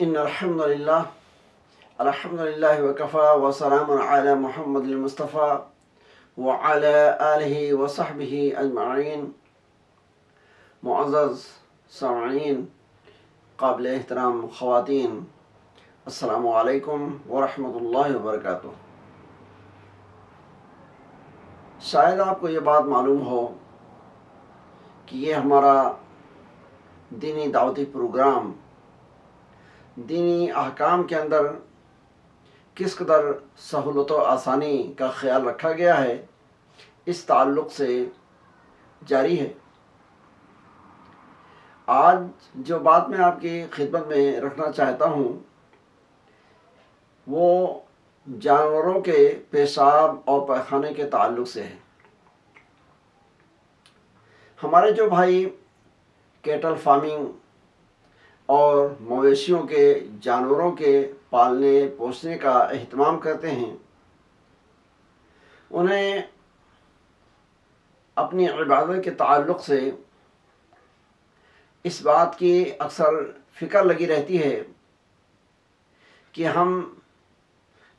ان الحمد للہ وکفا وسلام علی محمد المصطفیٰ وعلی آلہ وصحبہ اجمعین۔ معزز سامعین، قابل احترام خواتین، السلام علیکم ورحمۃ اللہ وبرکاتہ۔ شاید آپ کو یہ بات معلوم ہو کہ یہ ہمارا دینی دعوتی پروگرام دینی احکام کے اندر کس قدر سہولت و آسانی کا خیال رکھا گیا ہے، اس تعلق سے جاری ہے۔ آج جو بات میں آپ کی خدمت میں رکھنا چاہتا ہوں وہ جانوروں کے پیشاب اور پیخانے کے تعلق سے ہے۔ ہمارے جو بھائی کیٹل فارمنگ اور مویشیوں کے جانوروں کے پالنے پوسنے کا اہتمام کرتے ہیں، انہیں اپنی عبادت کے تعلق سے اس بات کی اکثر فکر لگی رہتی ہے کہ ہم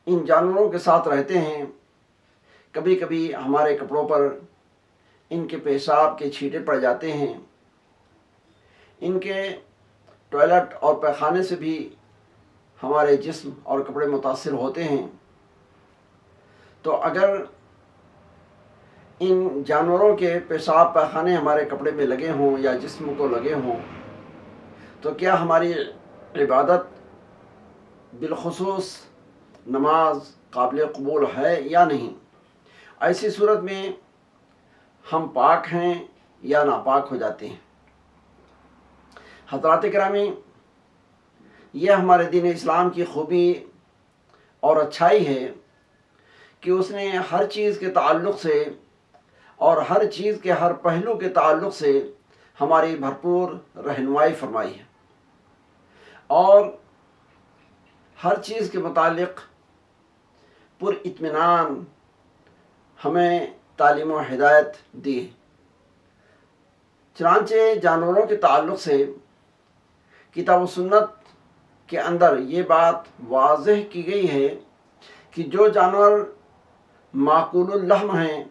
ان جانوروں کے ساتھ رہتے ہیں، کبھی کبھی ہمارے کپڑوں پر ان کے پیشاب کے چھینٹے پڑ جاتے ہیں، ان کے ٹوائلٹ اور پیخانے سے بھی ہمارے جسم اور کپڑے متاثر ہوتے ہیں۔ تو اگر ان جانوروں کے پیشاب پیخانے ہمارے کپڑے میں لگے ہوں یا جسم کو لگے ہوں تو کیا ہماری عبادت بالخصوص نماز قابل قبول ہے یا نہیں؟ ایسی صورت میں ہم پاک ہیں یا ناپاک ہو جاتے ہیں؟ حضرات گرامی، یہ ہمارے دین اسلام کی خوبی اور اچھائی ہے کہ اس نے ہر چیز کے تعلق سے اور ہر چیز کے ہر پہلو کے تعلق سے ہماری بھرپور رہنمائی فرمائی ہے، اور ہر چیز کے متعلق پر اطمینان ہمیں تعلیم و ہدایت دی ہے۔ چنانچہ جانوروں کے تعلق سے کتاب و سنت کے اندر یہ بات واضح کی گئی ہے کہ جو جانور معقول اللحم ہیں،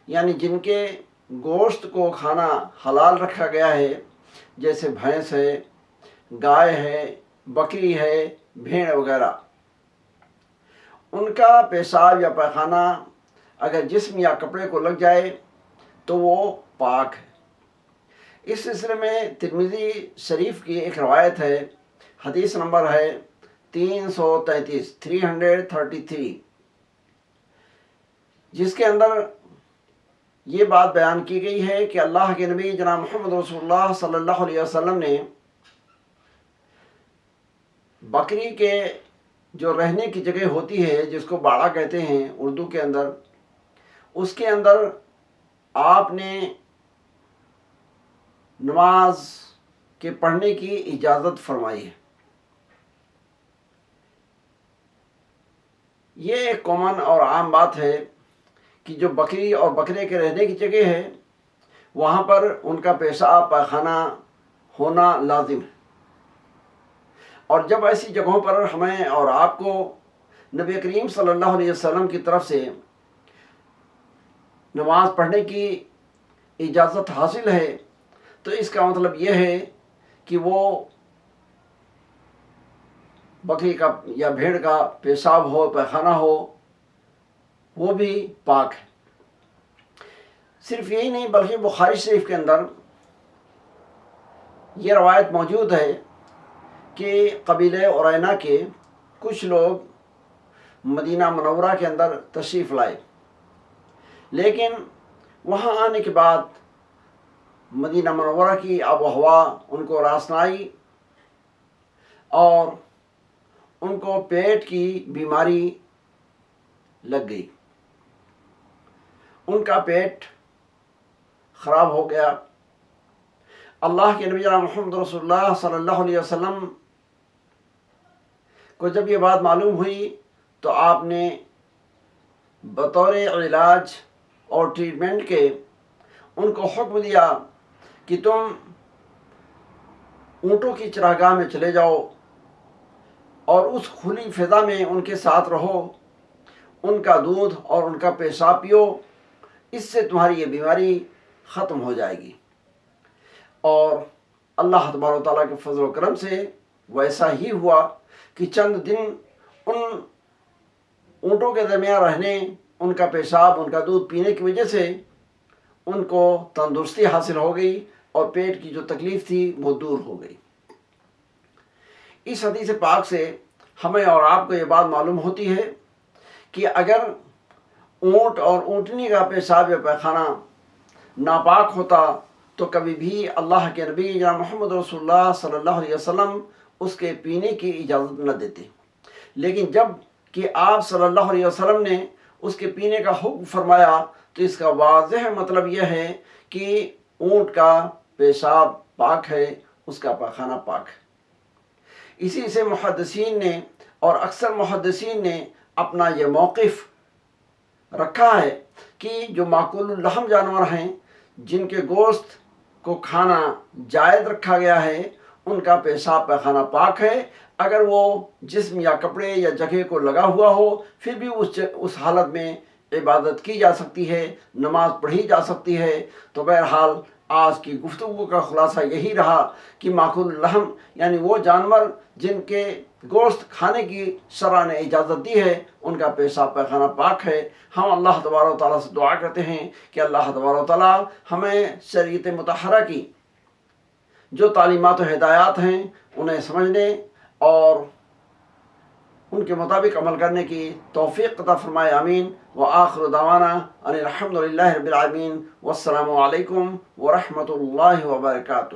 یعنی جن کے گوشت کو کھانا حلال رکھا گیا ہے، جیسے بھینس ہے، گائے ہے، بکری ہے، بھیڑ وغیرہ، ان کا پیشاب یا پیخانہ اگر جسم یا کپڑے کو لگ جائے تو وہ پاک ہے۔ اس سلسلے میں ترمذی شریف کی ایک روایت ہے، حدیث نمبر ہے 333، جس کے اندر یہ بات بیان کی گئی ہے کہ اللہ کے نبی جناب محمد رسول اللہ صلی اللہ علیہ وسلم نے بکری کے جو رہنے کی جگہ ہوتی ہے، جس کو باڑا کہتے ہیں اردو کے اندر، اس کے اندر آپ نے نماز کے پڑھنے کی اجازت فرمائی ہے۔ یہ ایک کامن اور عام بات ہے کہ جو بکری اور بکرے کے رہنے کی جگہ ہے وہاں پر ان کا پیشاب پیخانہ ہونا لازم ہے، اور جب ایسی جگہوں پر ہمیں اور آپ کو نبی کریم صلی اللہ علیہ وسلم کی طرف سے نماز پڑھنے کی اجازت حاصل ہے تو اس کا مطلب یہ ہے کہ وہ بکری کا یا بھیڑ کا پیشاب ہو، پیخانہ ہو، وہ بھی پاک ہے۔ صرف یہی نہیں بلکہ بخاری شریف کے اندر یہ روایت موجود ہے کہ قبیلہ عرینہ کے کچھ لوگ مدینہ منورہ کے اندر تشریف لائے، لیکن وہاں آنے کے بعد مدینہ منورہ کی آب و ہوا ان کو راس نہ آئی، اور ان کو پیٹ کی بیماری لگ گئی، ان کا پیٹ خراب ہو گیا۔ اللہ کے نبی جناب محمد رسول اللہ صلی اللہ علیہ وسلم کو جب یہ بات معلوم ہوئی تو آپ نے بطور علاج اور ٹریٹمنٹ کے ان کو حکم دیا کہ تم اونٹوں کی چراگاہ میں چلے جاؤ اور اس کھلی فضا میں ان کے ساتھ رہو، ان کا دودھ اور ان کا پیشاب پیو، اس سے تمہاری یہ بیماری ختم ہو جائے گی۔ اور اللہ تبارک و تعالیٰ کے فضل و کرم سے ویسا ہی ہوا کہ چند دن ان اونٹوں کے درمیان رہنے، ان کا پیشاب، ان کا دودھ پینے کی وجہ سے ان کو تندرستی حاصل ہو گئی اور پیٹ کی جو تکلیف تھی وہ دور ہو گئی۔ اس حدیث پاک سے ہمیں اور آپ کو یہ بات معلوم ہوتی ہے کہ اگر اونٹ اور اونٹنی کا پیشاب یا پیخانہ ناپاک ہوتا تو کبھی بھی اللہ کے نبی جناب محمد رسول اللہ صلی اللہ علیہ وسلم اس کے پینے کی اجازت نہ دیتے، لیکن جب کہ آپ صلی اللہ علیہ وسلم نے اس کے پینے کا حکم فرمایا تو اس کا واضح مطلب یہ ہے کہ اونٹ کا پیشاب پاک ہے، اس کا پاخانہ پاک ہے۔ اسی سے محدثین نے اور اکثر محدثین نے اپنا یہ موقف رکھا ہے کہ جو معقول اللحم جانور ہیں، جن کے گوشت کو کھانا جائز رکھا گیا ہے، ان کا پیشاب پیخانہ پاک ہے۔ اگر وہ جسم یا کپڑے یا جگہ کو لگا ہوا ہو پھر بھی اس حالت میں عبادت کی جا سکتی ہے، نماز پڑھی جا سکتی ہے۔ تو بہرحال آج کی گفتگو کا خلاصہ یہی رہا کہ معقول اللحم یعنی وہ جانور جن کے گوشت کھانے کی شرع نے اجازت دی ہے، ان کا پیشاب پیخانہ پاک ہے۔ ہم اللہ تبارک و تعالیٰ سے دعا کرتے ہیں کہ اللہ تبارک و تعالیٰ ہمیں شریعت مطہرہ کی جو تعلیمات و ہدایات ہیں انہیں سمجھنے اور ان کے مطابق عمل کرنے کی توفیق عطا فرمائے، آمین۔ وآخر دعوانا ان الحمد للہ رب العالمین، والسلام علیکم ورحمۃ اللہ وبرکاتہ۔